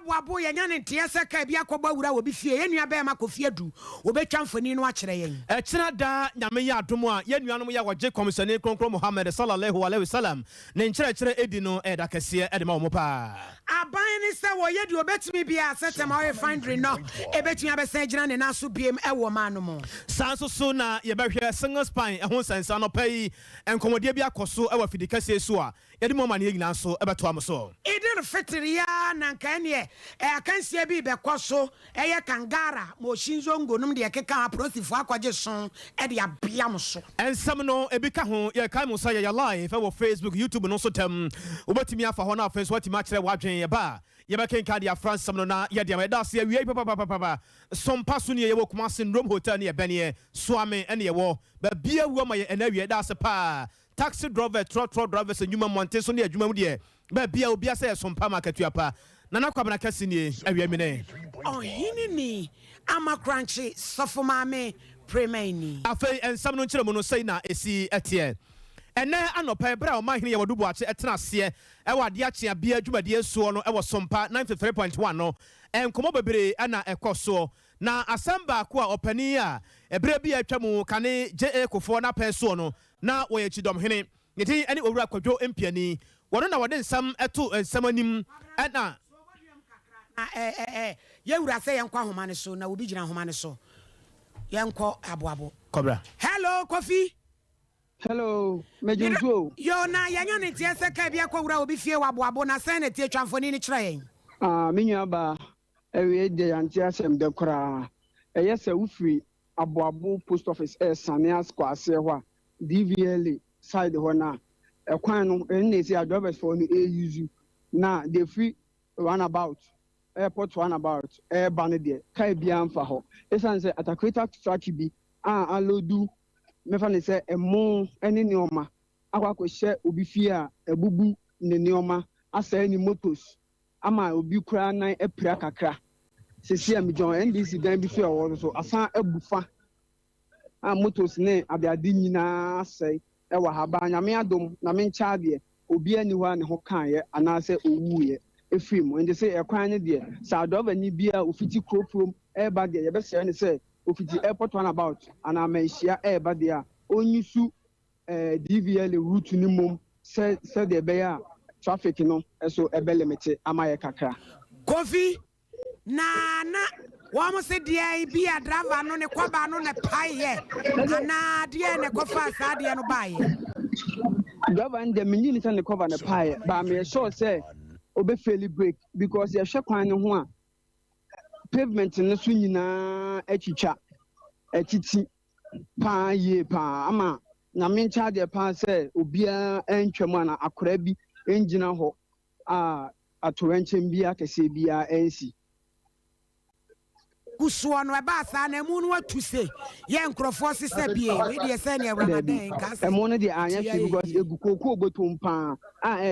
aboabo ye nya ne ntia se ka bia kɔba wura wo bi fie ye nua ba ma kɔ fie du obetwa mfoni no akyerɛ yen kyena da nyame ya adom a ye nuanom ya wɔgye komisane kronkron Muhammad sallallahu alaihi wasallam ne nkyerɛkyerɛ edi no ɛda kɛseɛ ɛde ma wo pa aban ni se wo ye di obetumi bia setem awe finery no ebetumi abɛsɛ gyina ne naso biem ɛwɔ ma no mo sanso so na ye bɛhwɛ single spine ɛho sensa no pɛyi enkomodie bi akɔso ɛwɔ fidi kɛseɛ so a yɛde mo ma ne nyina so ɛbɛto am so idil fitria na nkane akansie bi bɛkɔ so ɛyɛ kangara mo shinzongo nom de keka aprosifo akɔgye so ɛde abiam so ensam no ebi ka ho ye kai mo sa ye live ɛwɔ Facebook YouTube no so tem obetimi afa ho na afenso watimi akyerɛ wadwen ye ba ye bɛkenka de afransam no na ye de ameda se awie papa sompa so ne ye wɔ kuma syndrome hotel ne ye bɛne soame ɛne ye wɔ ba bia wu ma ye ɛna wie da se pa taxi driver trotro drivers enyuma monte so ne adwuma mu de ba bia obi asa ye sompa market apa nana kwabana kase ne awie mi ne hinini ama crunchy sofo maame premaini afei ensam no nkyerɛ mu no sei na esi ɛteɛ ene anopa ebra o mahene ye wodubu ache etena se e wade ache abia adwumadie suo no e wo sompa 93.1 no enkomo bebere ana ekoso na asamba ko a opani a ebere bi atwa mu kane JA kofo na pɛso no na wo ye chidom hene yeti ene owura kwadwo empiani wono na wode nsam eto nsam anim na ye wura se yenkwa homa ne so na obi gina homa ne so yenkɔ aboabo kobra hello Kofi. Hello, Mejunzo. Yo na yanya ne tie se ka bia kwawura obi fie waboabo na sen ne tie twamfoni ni kyerɛ yen. Menya ba ewe de yantia asem de kora. Eye se ufiri aboabo post office Sanias kwase ho a DVL side ho na ekwan no ne se adrobes for no use na the free runabout airport runabout ban de kai bia amfa ho. Esan se atakweta track bi alodu mefa ne se emo ene neoma akwakɔ hye obi fie a ebubu ne neoma asa ni motos ama obi kura nan epira kakra sesi am John NDC dan bi fie ɔwɔ so asa ebufa motos ne abiade nyina asɛe ɛwɔ haba nyame adom na me ncha de obi ani hɔ ne ho kaayɛ anaasɛ owuye efim ende se ekwan ne de sa adova ni bia ofiti kroprom eba de yebɛsɛ ne sɛ ofiti airport runabout ana menhia eba de a onyusu DVL route ni mom se de be ya traffic no eso ebe limit amaye kakra Kofi na wo mo se de bi a driver no ne kwaba no ne paye ana de ne kofa sa de no baye driver and me ni se ne cover ne paye ba me sure say obe fairly break because ye hwe kwan ne ho a pavement ne so nyina atwitwa atiti pa ye pa ama na me ncha de pa se obia entwam na akora bi engina ho atorenchem bia kese bia ensi kusuo no eba sa na mu no atuse ye nkrofo sese bie we de se na Ramadan ka se emo no de anya fi because egu kokoo botum pa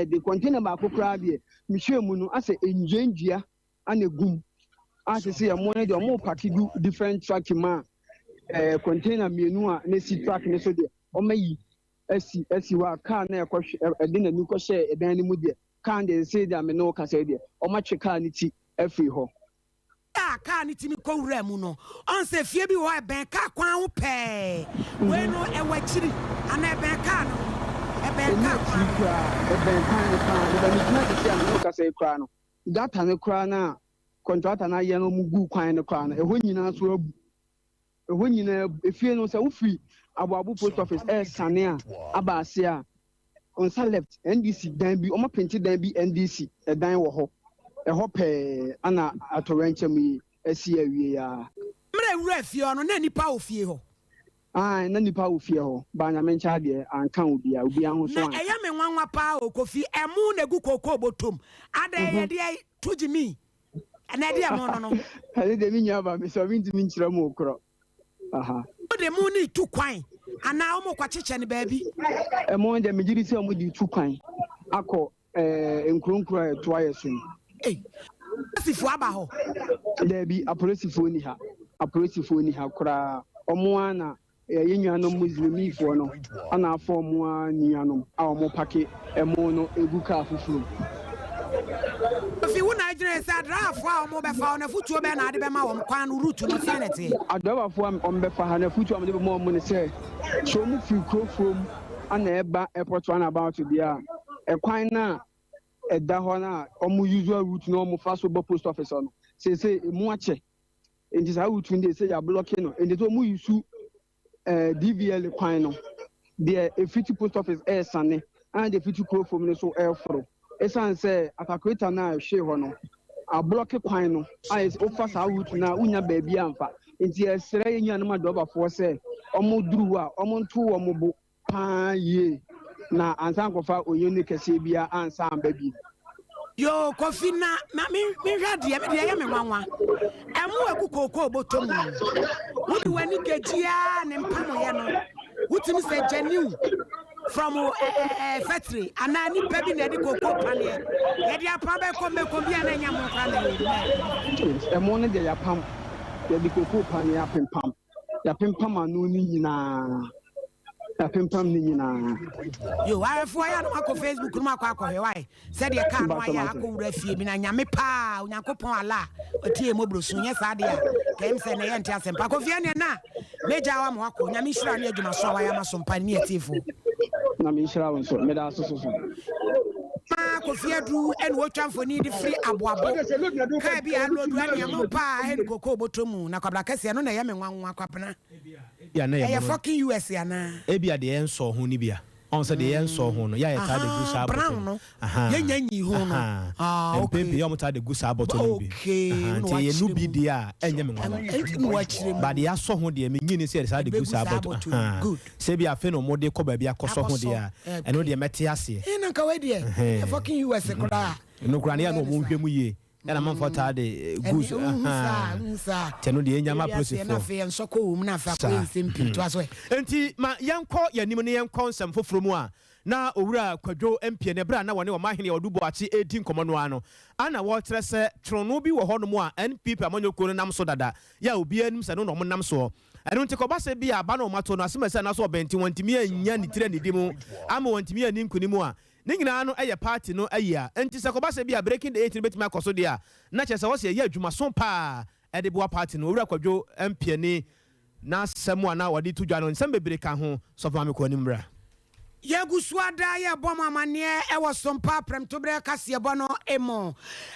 the container ba kokora de mihwe mu no ase enjenjia ana gum ase se emo no de omo pack du different track ma container mienu a na si track ne so de omayi asi wa car na ekohwe de na ni ko hye edan ni mu de car de say de me no ka say de omatwe car ni ti afri ho car ni timi ko wura mu no on se fie bi ho ben car kwan ho pe we no e wachiri ana ben car no e ben car de ni na de say no ka say kra no data ne kra na contractor na ye no mu gu kwan ne kra no e ho nyina so abu e ho nyina efie no say wo free aboabo post office sane a abase a on sa left NDC dan bi o ma penti dan bi NDC dan wo ho e ho pe ana atorenchem yi asi awie ya mre wura fie no na nipa ofie ho na nipa ofie ho ba nya mencha de anka obi ho so an na eya me nwanwa pa Kofi emu na gu kokoo botom ada ye de tujimi na de am no ale de mi nya ba me so mi ntimi nkyira mu okro aha o de mu ni tu kwan ana o mo kwacheche ne baabi emo de me giri se o mo di tu kwan akọ nkronkro to ayeso asifu aba ho there be apolisifu ni ha kura omo ana ye nnuanom muslimifo no ana afọ omo nnuanom a omo pake emo no egu ka afufuru Kofi wona gyina sa draft wa mo be fa na futuo be na ade be ma wo kwan no route no sanity adaba fo am be fa ha na futuo am de mo mo ne say so mu fi krofom ana eba airport one about dia e kwan na eda ho na omo usual route no mo fa so bo post office no say mu ache enti sa route ndi say ya blocking no enti to mu yusu DVL kwan no the efiti post office air sane and the efiti krofom no so air fro esan say atakweta na hwe ho no a block kwan no is ofa sa route na unya ba bia amfa enti esere yenya no ma doba fo say omo duru a omo nto omo bo pa ye na ansan kofa oyeni kese bia ansan ba bi yo kofi na mi hwade me de ya me nwanwa emu egu kokoo botom wodi wani kejia ne mpamo ye no wutimi say genuine from factory anani pebi na de kokoo pane ye de apa be kombe bia na nya mo kwa na emo ne de ya pam ye de kokoo pane ya pempam anu ni nyina pempam ni nyina yo afo ya no akọ Facebook no akọ he why said ye ka no ya akọ wura fie bi na nyame pa onyankopon ala otie mobrosu nye sa de a kem se na ye ntia sempa akọ fie ne na meja wa mo akọ nyame hira ne adwuma so wa ya masompa ne atifo na me hira won so me da so ma ko fie du en wo twamfoni de free aboabo ka bi alodu ane mo pa he kokoo botomu na kwabla kase no na ye me nwanwa kwapena ya na ya fucking US ya na ebia de enso ho ni bia on say de enso ho no ya ta de gusa brown no ye nyanyi ho no okay pe yo mota de gusa aboto no bi okay ye no bi dia enye me nwanwa ba de aso ho de me nyini say sa de gusa aboto good say bia fe no mo de ko ba bia koso ho de a eno de mete ase na ka we de fucking US kura no kura ne ya no mo hwemu ye yana man fota de goose teno de nyama process na fe nsoko na fa ko nsempi to aso enti ma yanko yanim ne yanko nsem foforo mu a na owura kwadwo empie ne bra na wone wo mahene odubo achi edi nkomo no ano ana wo tere se trono bi wo hono mu a NPP amanyoko no nam so dada ya obi anim se no no nam so eno nti koba se bi aba na o mato no asema se na so obenti wantimi anya ni tire ne dimu ama wantimi ani nkunimu a ne nyina no eye party no ayia enti se koba se bi a breaking the 18 betimi akoso dia na chese wo se ye adwuma so pa e de boa party no owura kwadwo empie ni na semu ana wadi tudwa no nsem bebre ka ho so fa me ko animbra Yaguswada ya boma manie ewo Sompa premtobre kase bono emo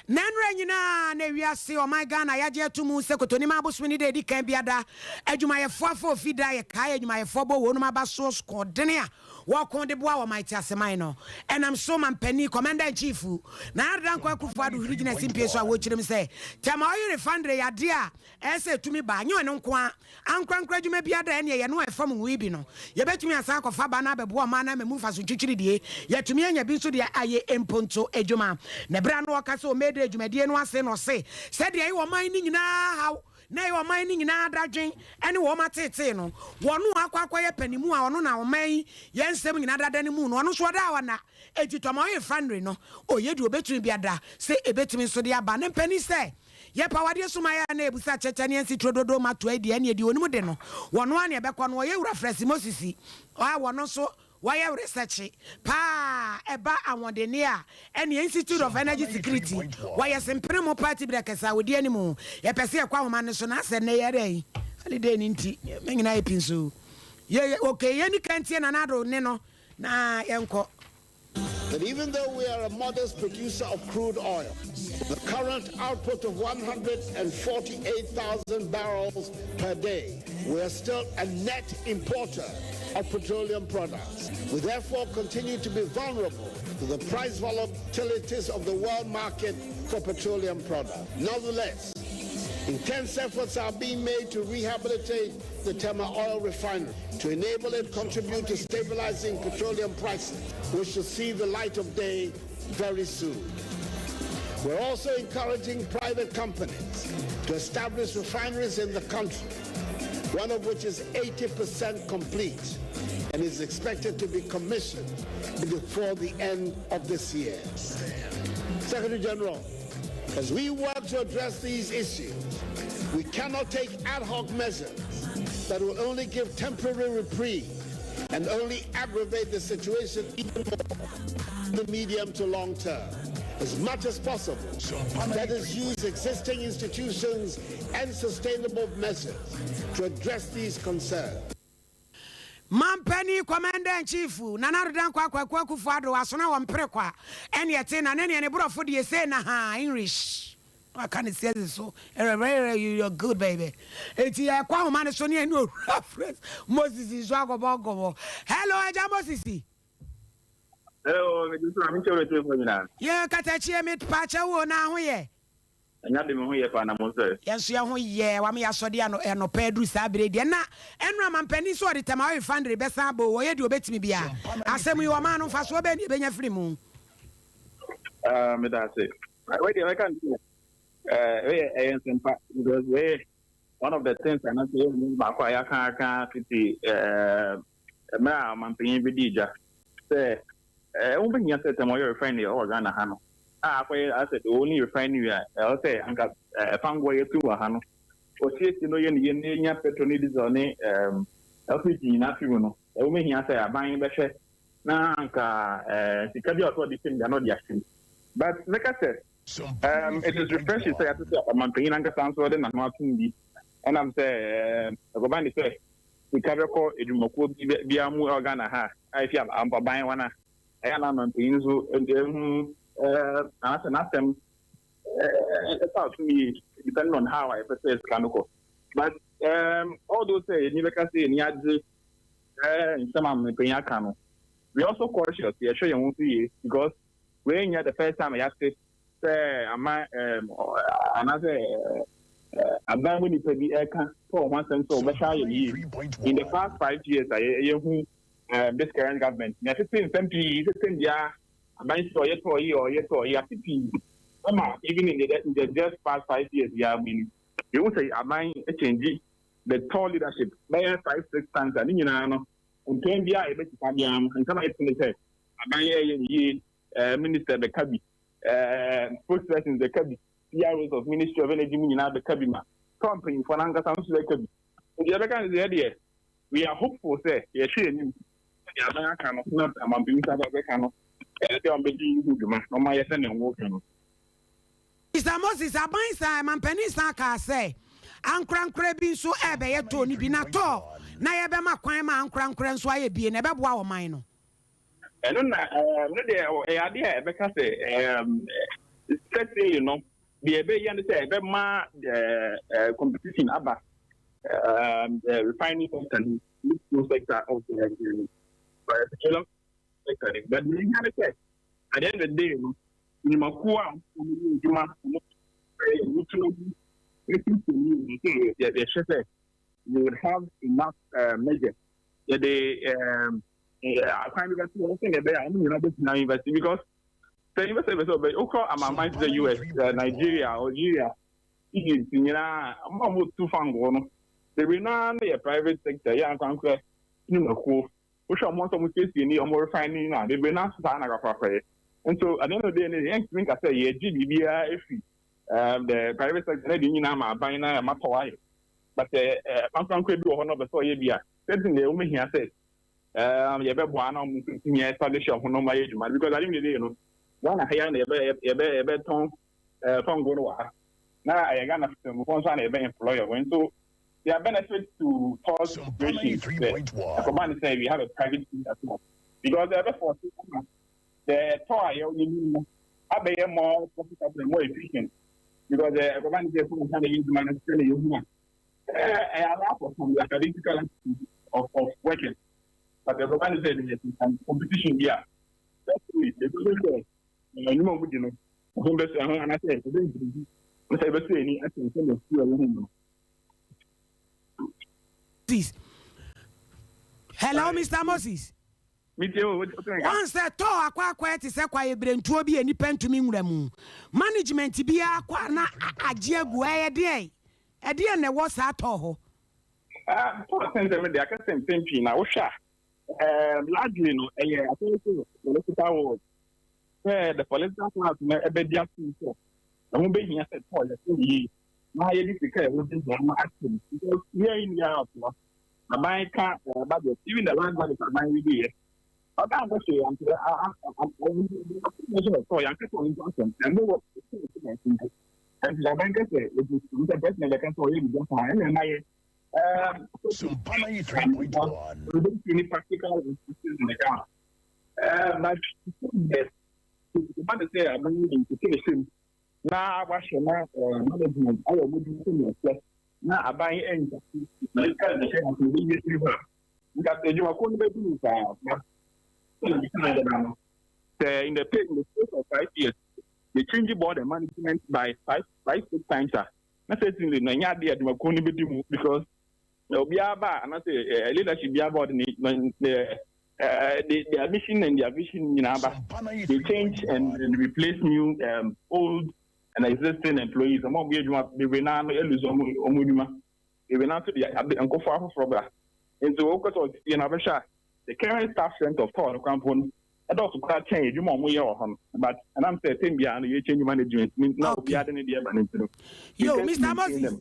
nanra nyina na wiase o my Ghana ya je tumu se kotoni ma bosumi de di kan biada adwuma ye fofo ofida ye kai adwuma ye fobo wonu ma ba so sko dene a wo kon de boa wo my tiasemai no enam so man pani commander in chief na adan kwa kufu adu hirigina simpie so a wo kirem se tema oyi refundre ya de a ese tumi ba nyo no nko ankwankwa adwuma biada ene ye no e fam wi bi no ye betumi asa akofa ba na bebo ma na me mfa so twitwiri die yatumi anya bi so de aye emponto adwuma na bra no okase o mede adwumadie no ase no se se de ayi wo man ni nyina haw na yo man ni nyina adadwen ene wo matete no wono akwakwa ye panimu a ono na wo man ye nsem nyina dadane mu no ono so da wana etitomo ye fanre no oyedu obetumi biada se ebetumi so de aba ne pani se ye pawade sumaya na ebusa cheche ne nsi trododo mato adi ene edi onum de no wono ane ebekọ no ye wura fresi mosisi wa wono so why research pa eba awodene a ene Institute of Energy Security why sempremo party brekesa wodi animu ye pese ye kwa homa ne so na se ne yere holiday ni nti menyina epinso ye okay ye ni kantie na nado ne no na yenko. That even though we are a modest producer of crude oil, the current output of 148,000 barrels per day, we are still a net importer of petroleum products. We therefore continue to be vulnerable to the price volatilities of the world market for petroleum products. Nonetheless, intense efforts are being made to rehabilitate the Tema oil refinery to enable it contribute to stabilizing petroleum prices, which should see the light of day very soon. We're also encouraging private companies to establish refineries in the country, one of which is 80% complete and is expected to be commissioned before the end of this year. Secretary General, as we work to address these issues, we cannot take ad hoc measures that will only give temporary reprieve and only aggravate the situation even more in the medium to long term. as much as possible. Let us use existing institutions and sustainable measures to address these concerns. Mampani Commander in Chief, Nanadan Kwaku Fado, Asona Wamprequa, and yet in an any brofo de say na English. I can't say this so you're good, baby. It's a Kwam Manasoni no reference. Moses is Jago. Hello, Jamosisi. Hello, I'm interested for you now. Yeah, Katachi met Pacha now here. And you have here for Namosa. Yes, you are here. Wami Asodiano and no Pedro Sabre. And Raman Penny saw the time I found the best abo. Where do you bet me be? I said, we were man of us, Benya Free Moon. That's it. Wait, I can't do it. Because one of the things I'm not saying, I can't see man paying Vidija. Say, open your set tomorrow, friendly or Ghana Hano. I said, the only refinery I'll say, I got a found way to a Hano. For 6 million yen petronides on it, LPG, nothing. A woman here say, I'm buying better. Now, the caveat of the thing, they're not yet. But like I said, it is refreshing. Say, I'm paying Uncle Sanso and I'm not and I'm saying, Robani say, the caveat is Moko Biamu or Ghana ha. I feel I'm buying one. And I'm paying so, and then ask them, it's out to me, depending on how I say Kanoko. But all those say, you can say, in some of the we also cautious, we are sure you won't see it, because when you're the first time I asked it, say, another when you pay the air for 1 cent, so in the past 5 years, this current government, even in the just past 5 years, you would say, a change the tall leadership, 5-6 times, and you know, and 10 years, and some say, Minister the Kabi, spokesperson the Kabi, PROs of Ministry of Energy, the Kabima, company for Nanga Sounds like Kabi. The other kind of the idea, we are hopeful, say, you're sure you. I cannot not among being Mr. Moses, I buy Simon Penny Saka say, and crank crabbing so ebe yet Tony be not tall. Now, Ebema crime and crank so I be in a bab wow mine. And then, the idea, because let's say, you know, the Ebema competition about refining company, sector of the but we had a test. At the end of the day, you would have enough measures. I find that now university because the university I'm mind to the US, Nigeria, Algeria, Egypt, I'm almost too fun. They will not be a private sector, yeah, which are most of the cases you need or more refining now. They will not stand and so at the end of the day, the think I say, yeah, if the private sector, you know, buying a map but I'm going to do one of the soy beer. Something the woman here said, you better one on establish your home my age, because I didn't you know, one I hear a bed tongue from go now I got a employer when so. There are benefits to tall situations. The say we have a private team as well. Because the toy I be more profitable and more efficient. Because the command is going to use money to use I allow for some academical of working. But the command is competition here. That's it. You know, and I say, hello, Mr. Moses. Once the tour acquired is a quiet brain to be any pen to me. Management be a quana a dear boy a day. A dear ne was at all. I can send thinking now. Largely, no, I think so. The political class may be just so. I won't be here at all. My editor will be action because here in the house, a bank can't, but even the land that is a bank here. I can't go say I'm sorry, I'm just and no and the bank say it is the best that can for you just fine and I Sompa 93.1. Really practical in the car. But yes, the man say I'm going to finish him. Now I wash your management. I will do it. Now I buy any. Now you can't say I'm going to do it. Because you are going to do it. In the space of 5 years, they change the board and management by five, 6 times. Necessarily, because be about and I say leadership be about their mission and their vision in Abba. They change and replace new old and existing employees. Among we will now lose Omuduma. We will now to the Uncle Far from and so the current staff strength of Tower Campon. I don't quite change you more, but and I'm saying beyond you change management. Now we had any idea. Yo, Mr. Moses.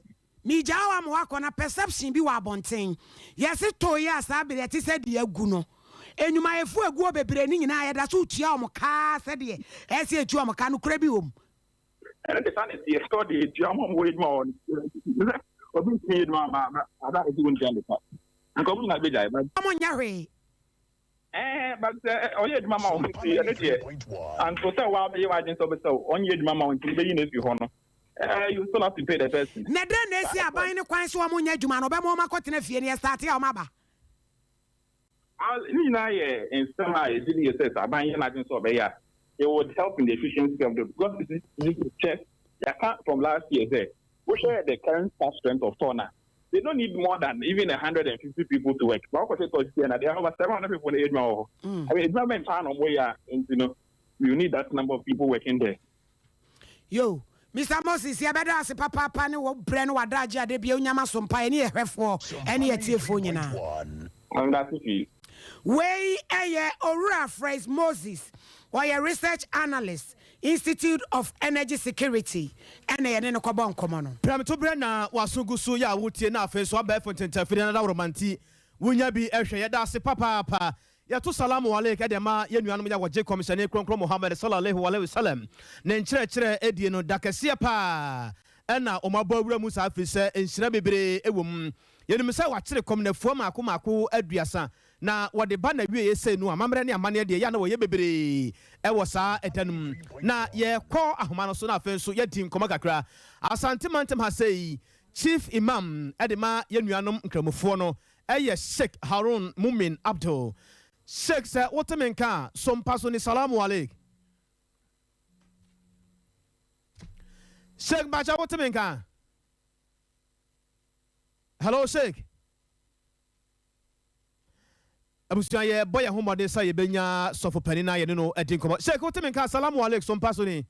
Mi jawa mo akona perception bi wa bonten. Yes to ya ability said the aguno. Enuma efu egu obebre ni nyina ya da so tua o ka said the ese etu o ka no kura bi wom. And the fan is the story the amom wait more. Obi see no ma ada ezi won jande pa. Anko na be jai but Amon yahwe. But oye di mama on see and to say wa be wa jin so be so onye di mama on be yin efi ho no. You still have to pay the person. Nede na esi aban ne kwan so amunya adwuma no be mo makotena fie ne start ya o maba. Ni na ye in some I did you say aban ye na jin so be ya. It would help in the efficiency of the because this is check. You can't from last year say we share the current staff strength of Tona. They don't need more than even 150 people to work. But they have over 700 people in the age. I mean, it's not meant to where you need that number of people working there. Yo, Mr. Moses, you better ask Papa Pani what brand wadaja de bio nyama sompa any hefo any etiefo nyina. And that's it. Way Ora phrase Moses or a research analyst. Institute of Energy Security and a no cobon common. Pramito Brenna was so good so ya would na face so bad for Tentafina romanti. Wunya be Esha Yadasi Papa. Yatu Salamu Alek Adema, Yenuamia wa J. Commissioner Kron Mohammed Salallahu Alayhi Salam. Nenchere Ediano Dakasia pa. Ena Omabora Musa Fisa and Shrabibre Ewum. Yenumisa watch come the former Kumaku Adriasa. Na wade ba na wie say no amamre ne amane de ya na wo ye bebre e wo sa etanum na ye kɔ ahoma no so na afen so ye tim koma kakra asante mantem ha say chief imam edema ye nuanom nkramofo no eye Sheikh Harun Mumin Abdul Sheikh say wotemenka Sompa so ni salamu alayk Sheikh bacha wotemenka hello Sheikh abusuan ye boy ahomode sa ye benya sofo panina ye no edin komo Sheikh wotemenka salamu alayk Sompa so ni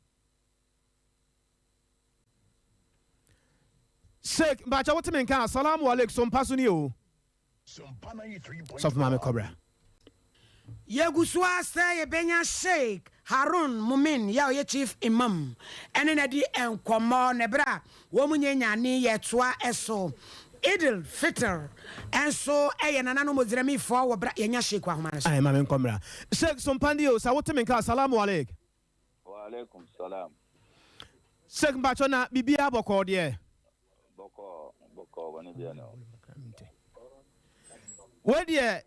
Sheikh bacha wotemenka salamu alayk Sompa so ni o Sompa 93.1 sofo mame cobra Yeguswa say ye benya Sheikh Harun Mumin ya ye chief imam ene na di enkomo ne bra wo munyanya ni ye toa eso Idil Fitr and so nana moziremi for wo bra yenya Sheikh ahoma so ay mame cobra Sheikh Sompa ndi o sa wotemenka salamu alayk Wa alaikum salam Sheikh bacha na bibia boko de boko wani dia no we de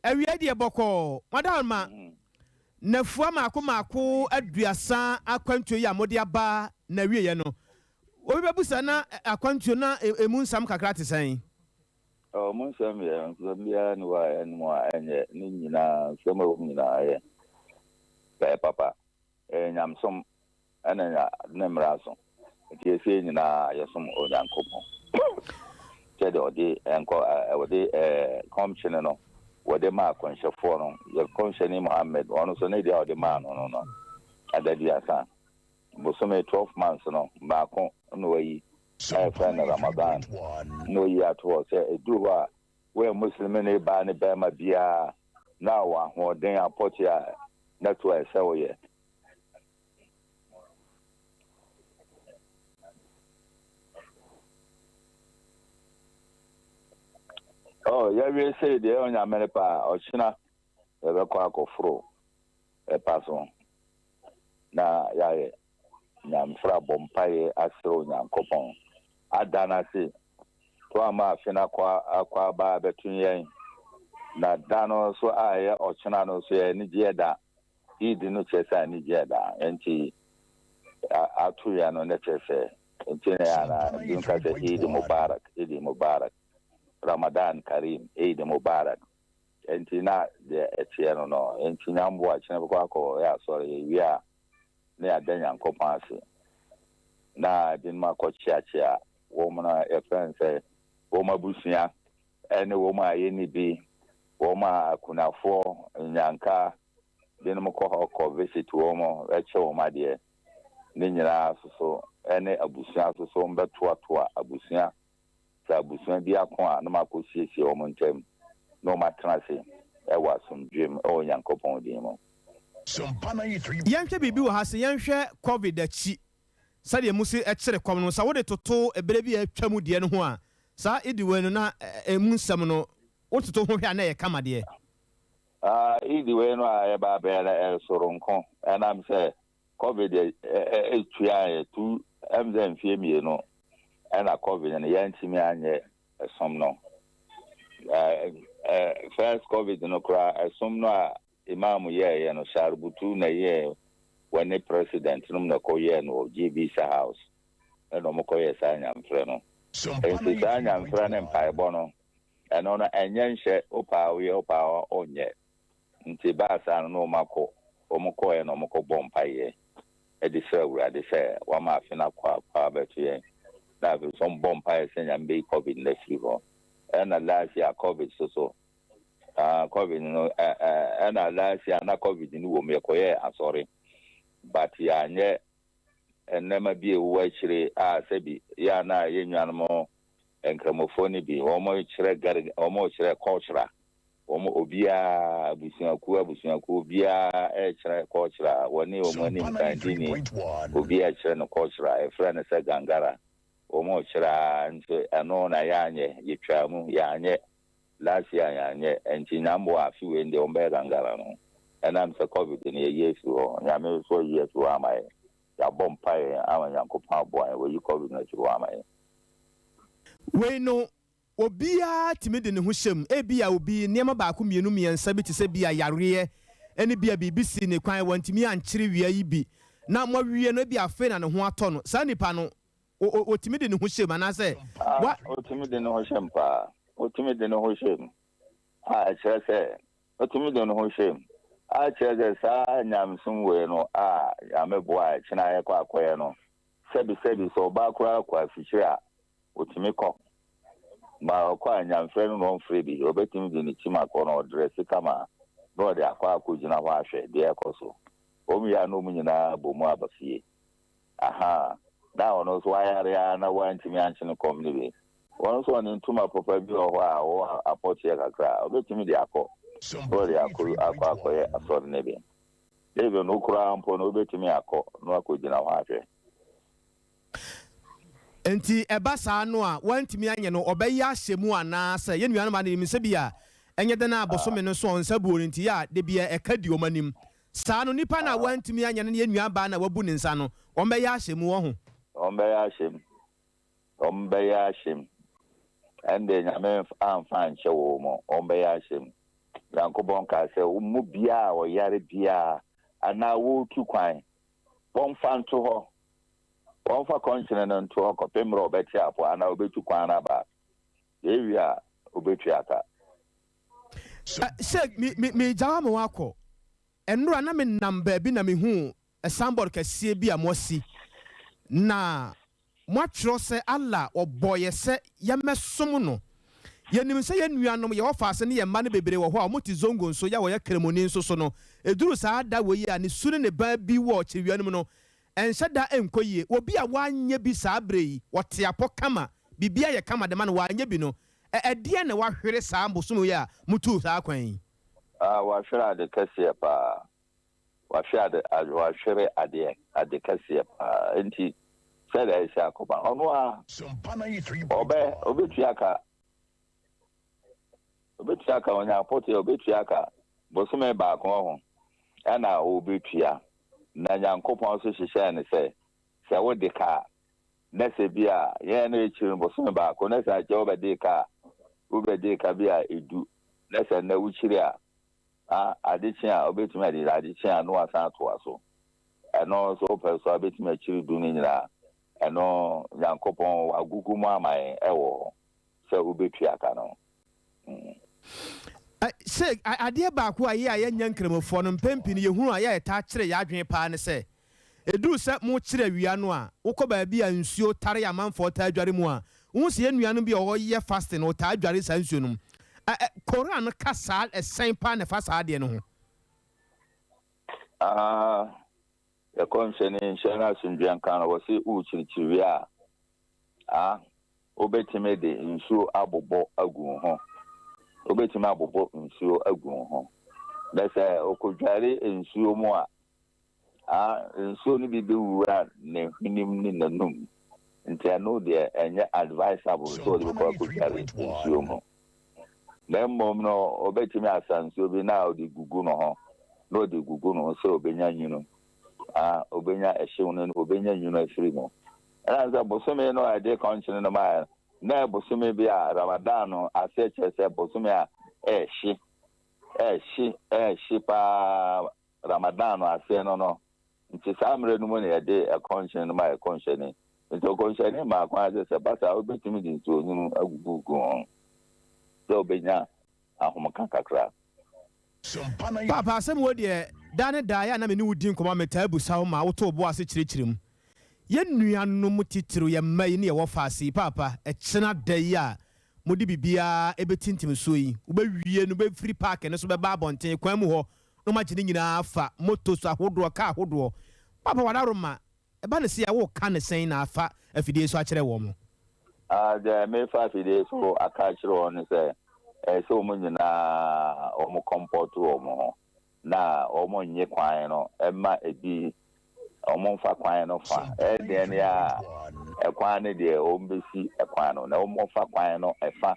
awie de boko madam ma na fua mako aduasa akwantuo ya mode aba na wie ye no obi bebusa na akwantuo na emu nsam kakra te san mun sam ya nzambia ni wa enye ni nyina sema wo nyina ye papa nyamsom ana na mraso ti se nyina yesom onyankopo tede odi enko odi commission no wode ma konshefo no ye komisheni Mohammed ono so ne dia odi ma no adadi asa bosome 12 months no ba ko no yi friend Ramadan no yi atwo say eduwa we muslim ne ba ne ba ma bia na wa ho den apoti a network say wo ye oh yeah we say the onya menepa ochina ebekwa akofro epaso na ya nyamfra bompaye asro nyankopon adana si to ama afina kwa ba betun na dano so aye ochina no so ye ni jeda idi no chesa ni jeda enti atu ya no ne chese enti na ya na dinka se idi mubarak Ramadan Karim idi mubarak enti na de etie no enti nyambo a chine ko ya sorry wi na ya dan yankopon ase na din ma ko chia wo na e friend say wo ma busia ene wo ma ye ni bi wo ma kunafo nyanka din mo ko visit wo mo e che wo ma de ni nyira so ene abusia so mbetoa abusia sa abusia bi akon a na ma ko siesie wo mo ntem no ma transe e wa sum dream o nyankopon din mo yanhwe bibi wo ha se yanhwe covid achi sade musi ekere kwam no sa wo de toto ebere bi atwa mu de no ho a sa idi we no na emu nsam no wo toto ho hwa na ye kama de idi we no a e ba be na soronko ana m say covid etua e tu emzen fie mi no ana covid no yantimi anye esom no first covid no kra esom no a imam ye no sharbutu na ye when president num na ko ye no GBC house no mo ko ye sa nyamfre no enti sa nyamfre ne mpaebo no eno na enyenhye opa onye nti ba sa no mako omko ye no mko bompaye e di se wura de se wa ma afina kwa betu ye na be some bompaye se nyambe covid na fiho na last year covid so covid no na last year na covid ni wo me ko ye asori but ya nye enema bi ewu achire sebi ya na ye nwanmo enkramofoni bi omo chire culture omo obia abusuaku bia chire culture woni omo ni mkandini obia chire no culture e friend se gangara omo chire nso eno na ya nye yitwamu ya nye last year ya nye enti nyambo afiwe ndi ombe gangara no and I'm so COVID in a year to Yamil so years to Amai, ya bompire, Amanyanko boy, where you COVID to Amai. We no obia timid in Husham, Ebia will be near my back, Mianumi and Sabit Sabia Yarie, any be a BBC in a quiet one to me and Chirivia Ibi. Now, more we no be a fan and a Huaton, Sandy Pano, or timid in Husham, and I say, what? Timid in Husham, pa, or timid in Husham. I shall say, or timid in Husham. I tell the nyam somewhere no ameboa china ye kwa akoye no sebi so ba kwa fichira otimiko ma kwa nyam frɛ no frɛ bi obetimi de ni chima ko no dress kama no de akwa akojina wa hwɛ de ekoso omi ya no munyina bomu abafie aha na ono so ayare na wantimi anchine komni bi ono so ni ntuma papa bi ho a wo apoti ya kakra obetimi de akọ Body akwa asọrọ n'ebe. Ebe n'okura mpo na obetumi akọ n'akojina hwahwe. Enti eba saa no a wantimi anye no obeya ahyemu ana se ye nuanu ma ne mi se bia enye de na abosome no so onsa buori nti ya de bia ekadi omanim. Saa no nipa na wantimi anye no ye nuaba na wabu ne nsa no obeya ahyemu wo ho. Obeya ahyem. Ende nyame amfa nche wo mo obeya ahyem. Yankobon ka se mu bia o yare bia ana wo tu kwan bon fan to ho bon fa konchine no to ho ko pemro obeti apo ana obetu kwan na ba ewia obetu aka se mi jawa mo akọ enura na me namba bi na me hu sambor kase bi amosi na moatro se alla oboye se yemesom no yenim se yenuanom ye ofase ne ye ma ne bebre wo ho a moti zongo nso ya wo ye kremoni nso so no eduru saa da wo yi a ne sune ne ba bi wo chewianom no enhye da enkoyie obi a wanye bi saa brei wote apo kama bibia ye kama de ma no wanye bi no edie ne wahwere saa mbosom yi a mutu saa kwan wahwere ade kase pa wahwere ade kase pa enti se da isi akoba ono a obetu aka onya apote obetu aka bosome baako ho ana obetua na nyankopon so hyehyɛ ne sɛ wode ka na sɛ bia yɛn no ekyir bosome baako na sɛ agye obede ka bia edu na sɛ na wukyiri a adekye a obetumi ade adekye a no asa to aso ɛno so pɛ so obetumi akyiri du ne nyina ɛno nyankopon wagugu mu aman ɛwɔ sɛ obetua ka no Say, adeɛ baako a yɛ nya nkramofo no mpempi ne yehunu a yɛ ta kyerɛ yɛ adwen paa ne sɛ eduru sɛ mo kyerɛ wia no a wokɔ baabi a nsuo tare amanfo ta adware mu a wo se yɛ no bi a ɔyɛ fasting no ta adware sa nsuo no Koran ka saa ɛsɛn paa ne fa saa adeɛ no ho yɛ kɔnhyɛ ne nhyɛ no asomdwan ka no wɔ se wokyirikyiri a wobɛtumi de nsuo abobɔ agu ho obetumi abobɔ nsuo agu ho na sɛ okodware nsuo mu a nsuo no bi bewura ne hwenim ne nanum nti ɛno deɛ ɛnyɛ advisable so de bɛkɔ akodware nsuo mu na mmom no obetumi asa nsuo bi na ɔde gugu no ho na ɔde gugu no sɛ obenya nwunu obenya ɛhyew no obenya nwunu afiri mu ɛna sɛ bosome no ade kɔnkyene no ma na bosome bi a Ramadan no ase kyerɛ bosome a ɛhye pa Ramadan no ase no nti saa mmerɛ no mu na yɛde ɛkɔnhyene no ma ɛkɔnhyene nti ɔkɔnhyene ma akwan sɛ basa obetumi de nsuo nwunu agugu ho sɛ obenya ahomka kakra papa asɛm wɔ deɛ da ne da yɛ na me ne wodi nkɔmmɔ metaa busa wo ma woto bo ase kyerɛkyerɛ mu yɛ nuanom titiri yɛ mma yi ne yɛwɔ faase papa ɛkyena da yi a mode bibia ɛbɛtintim so yi wobɛwie no bɛfiri park ne so bɛba abɔnten kwan mu hɔ no magye ne nyinaa fa moto so ahodoɔ ka ahodoɔ papa wadaroma ɛba ne sɛ yɛwo ka ne sɛn na afa afidie so akyerɛ wɔ mo de mefa afidie so aka kyerɛ wɔ ne sɛ sɛ ɔmo nyinaa ɔmo kɔmpɔto ɔmo ho na ɔmo nye kwan no ɛma ebi ɔmo mfa kwan no fa ɛdeɛ ne a ɛkwan ne deɛ ɔmo besi ɛkwan no na ɔmo fa kwan no ɛfa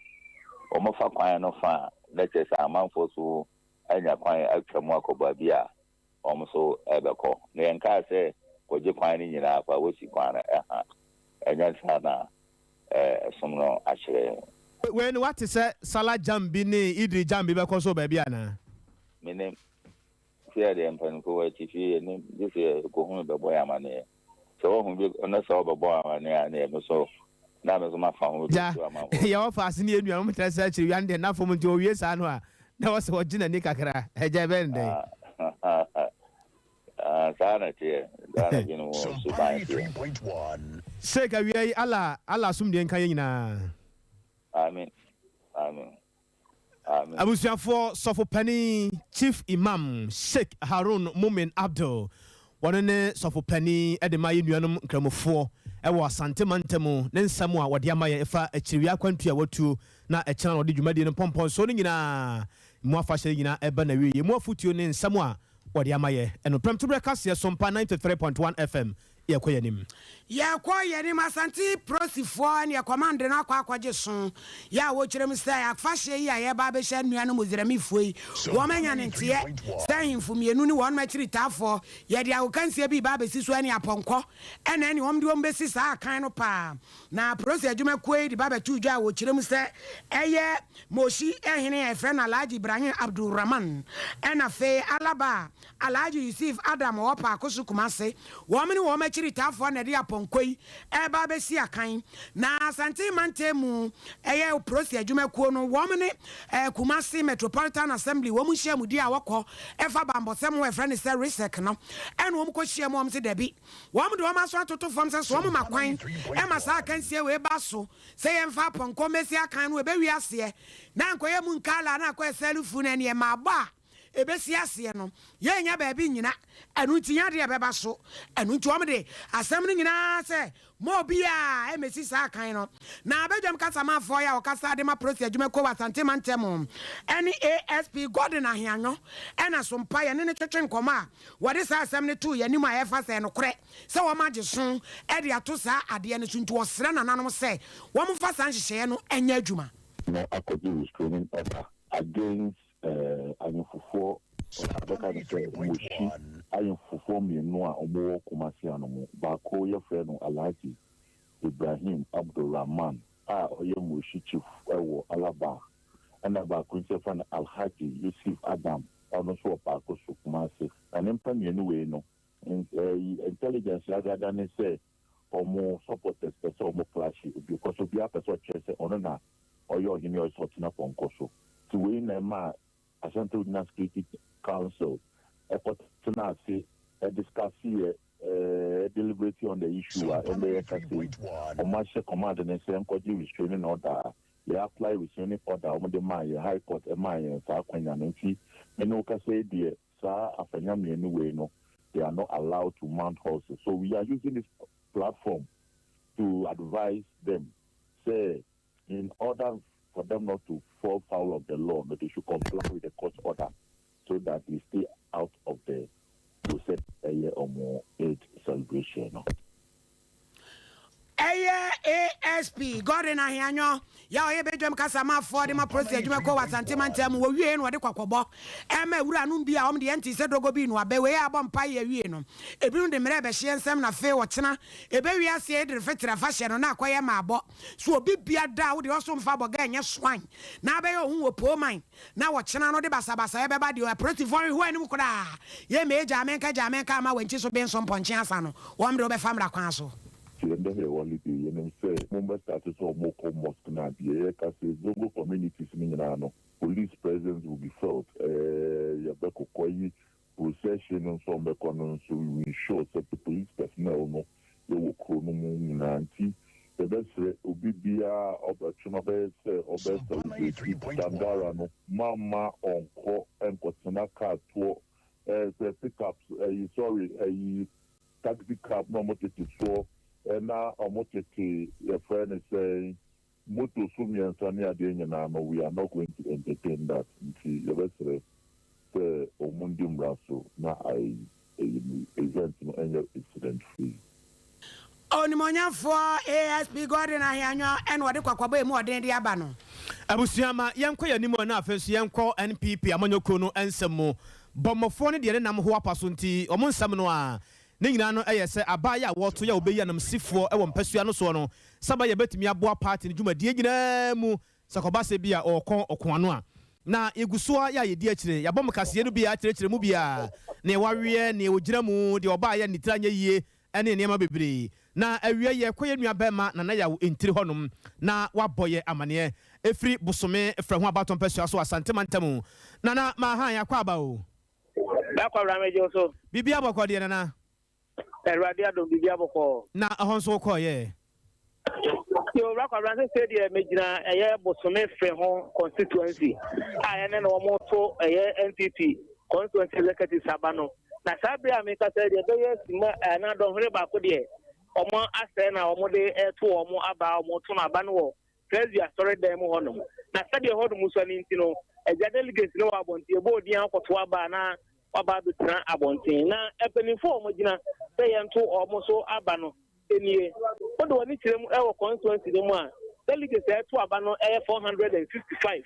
ɔmo fa kwan no fa na kyerɛ sɛ amanfo so anya kwan atwa mu akɔba bi a ɔmo so ɛbɛkɔ na yɛnka sɛ kɔgye kwan no nyinaa fa wɔsi kwan no ɛnya saa na ɛsom no akyerɛ wei no wate sɛ sala jam bi ne idri jam bi bɛkɔ so baabi anaa menim sɛ deɛ mpanimfo wɔ akyifi ne gye sɛ kɔhunu bɛbɔ yɛ amanneɛ sɛ wɔhu bi ɔno sɛ wɔbɛbɔ amanneɛ a ne ɛno so na me so mafa ho yɛwɔ faase ne yɛnnuanom trɛ sɛ akyiri wiane deɛ nafom nti ɔwie saa no a na wɔ sɛ wɔgye n'ani kakra agya bɛn dɛn saa na teɛ saa na gye no wɔ suban teɛ sɛ ka wia yi ala asomdeɛ nka yɛ nyinaa amen abusuafoɔ sɔfo pani chief imam Sheikh Harun Mumin Abdul wɔno ne sɔfo pani de ma yɛ nuanom nkramofoɔ ɛwɔ asante mantamu ne nsɛm a wɔde ama yɛ ɛfa akyiriwia akwantu a watuo na ɛkyena na wɔde dwumadie no pɔmpɔn so no nyinaa mu afahyɛ nyinaa ɛba na wie mu afotuo ne nsɛm a wɔde ama yɛ ɛno prɛmto berɛ kaseɛ Sompa 93.1 FM yɛkɔ yɛnim asante prosifoɔ ne yɛkɔmande no akɔgye so yɛ a wɔkyerɛ mu sɛ afahyɛ yi a yɛba bɛhyɛ nnua no muziramifoɔ yi wɔmanya ne nteɛ sɛ ahemfo mmienu ne wɔn makyiri taafoɔ yɛde awokansie bi ba bɛsi so ne apɔnkɔ ɛna ne wɔm de wɔm bɛsi saa akan no paa na prosi adwumakuo yi de ba bɛto dwa a wɔkyerɛ mu sɛ ɛyɛ moshi ɛhene ɛfrɛ no Alhaji Ibrahim Abdulrahman ɛna afei alaba Alhaji Yusuf Adam wɔpa akoso Kumase wɔm ne wɔn makyiri taafoɔ na de apɔnkɔ yi ɛba bɛsi akan na asante mante mu ɛyɛ prosi adwumakuo no wɔm ne Kumase Metropolitan Assembly wɔm hyia mu di a wɔkɔ ɛfa bambɔsɛm wɔ ɛfrɛ ne sɛ resec no ɛna wɔm kɔ hyia mu wɔm se dabi wɔm de wɔm aso atoto fam sɛ so wɔm ma kwan ɛma saa akansie wɔ eba so sɛ yɛmfa apɔnkɔ mɛsi akan no ɛbɛwi aseɛ na nkɔyɛ mu nkala na akɔ ɛsɛlufu na ne ma ba ebesi aseɛ no yɛnya baabi nyina ɛnu nti nya de ɛbɛba so ɛnu nti wɔm de asɛm no nyinaa sɛ mo bi a ɛmɛsi saa kan no na abɛdwam kasa mafoɔ yɛ a ɔkasa de ma prosi adwuma kɔ asante mantɛm ɛne ASP Gordon Ahianyo ɛna Sompa yɛ ne twetwe nkɔmɔ a wɔde saa asɛm no to yɛnim a yɛfa sɛ no korɛ sɛ wɔm agye so ɛde ato saa adeɛ no so nti wɔsrɛ nananom sɛ wɔm fa saa nhyehyɛeɛ no ɛnyɛ adwuma no akɔgye restraining order against ayemfofo bɛka no sɛ wɔhyi ayemfofo mmienu a ɔmowɔ Kumasi no mu baako yɛfrɛ no Alhaji Ibrahim Abdulrahman a ɔyɛ Moshi chief ɛwɔ Alaba ɛna baako nso yɛfrɛ no Alhaji Yusuf Adam ɔno nso wɔ baako so Kumasi na ne mpa mmienu wei no intelligence agada ne sɛ ɔmo supporters pɛ sɛ ɔmo clash because obiara pɛ sɛ ɔkyerɛ sɛ ɔno na ɔyɛ ɔhene ɔyɛ sɛ ɔtena pɔnkɔ so ti wei na ɛma Ashanti Regional Security Council tena ase discuss deliberate on the issue and they say command and say encourage restraining order they apply restraining order on the high court and sa kwanya nti no ka say the sa afanya me anyway no they are not allowed to mount horses, so we are using this platform to advise them say in order for them not to fall foul of the law, that they should comply with the court order so that they stay out of the process a year or more aid celebration. ASP Gordon Ahianyo ya oye bedwam kasama for dem process adwuma ko wasantemantam wo wie no de kwakobo ema wura no bia om de enti se dogo bi no abe we abom pa ya wie no ebi no de mere be hye nsem na fe wo kyena ebe wi ase e de fetira fa hye no na akoye ma abo so obi bia da wo de oso mfa boga enye swan na abe yo hu wo poman na wo kyena no de basabasa e be ba de operative for hu anim koda ye me jamenka ma wanchi so ben so mponche asa no wo mde obe famra kwan so and then they only do and say moment status or more mosque na the Zongo communities no police presence will be felt yabeko koyi procession and some economy so we ensure that the police personnel no they will chrono na anti the best obibia obatuna be say obesa Tangara no mama onko enkotena car to pickups sorry taxi cab no motive so and now I'm your friend is saying, Moto Sumi and Sani Adena, we are not going to entertain that. See, the rest of the Omundim Rasso, now I event no any incident free. Onimonya for ASP Gordon Ahianyo and what the Kwakwabe more than the Abano. Abusiama, Yanko Yanimo na first Yanko NPP, Amonyokono, and some more. Bomofone, the Enam Huapasunti, Omon Samanoa. Nina no say abaya woto ya obeya nam sifo e wo mpasua no so no saba ya betimi aboa party ne dwuma die nyina mu sakobase bia okon a na egusoa ya yedi akire ya bom kase no bia akire mu bia na wawe na ogira mu de oba ya nitranya yie ene niam bebre na awie ye koye nua bema na ya entiri honom na waboye amane efri busome efra ho abaton pasua so asantemantam na ma han ya kwa ba o da kwa ramejo so bibia bokode na Radia do bibia boko na ahonso ko ye yo rakwa ranse say the mejina eye bosome fre ho constituency ayene no mo to eye NPP constituency executive sabano na sabre ameka say the be sima na don hore ba ko de omo ase na omo de to omo aba omo to na ba no wo president sorry dem ho no na sabe ho do muso ni ntino eja delegate no abonti e bo di akoto aba na aba do tran abonti na epenifo omo gina say yanto omo so aba no enie what do we kirem e wo constituency dem a delegate e to aba no e 455